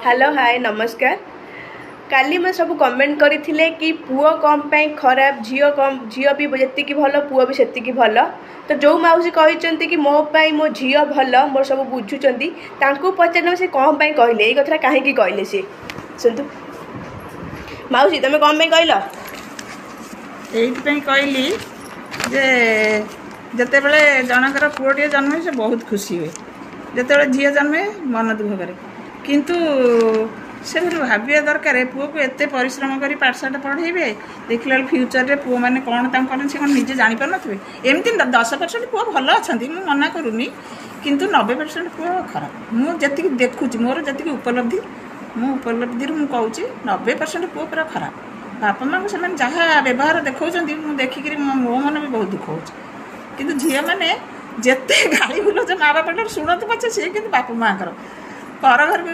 Hello hi नमस्कार। काली मैं सब कमेंट करथिले कि पुओ कम पे खराब झील भी जी भल पुओ भी सेतिकी भल। तो जो माउसी कहते कि मो पाई मो झील भल मोर सब बुझुंट पचार से कौन पाई कहले ये कथा कहीं कहले सी सुनतु माउसी तुम कौन पाई कहल ये कहली जे जिते बड़े जनकर पुओटे जन्म से बहुत खुशी हुए जिते झील जन्मे मन दुख करे किंतु से भाविया दरकार पुओ को एत परिश्रम कर पाठशाठ पढ़ेबे देखला फ्यूचर रे पुओ मैंने कौन से कौन निजे जापर थे एमती 10% पुओ भल अच्छा मुझे मना करूनी किंतु 90% पुओ खराब मुझे देखुची मोर जी उपलब्धि उपलब्धि मुझे 90% पुओ पूरा खराब बापा माँ को से जहाँ व्यवहार देखा देखिक मो मन भी बहुत दुख हो कि झील मैंने जिते गाली बुल माँ बापा शुणत पचे सी कि बापा माँ पर घर भी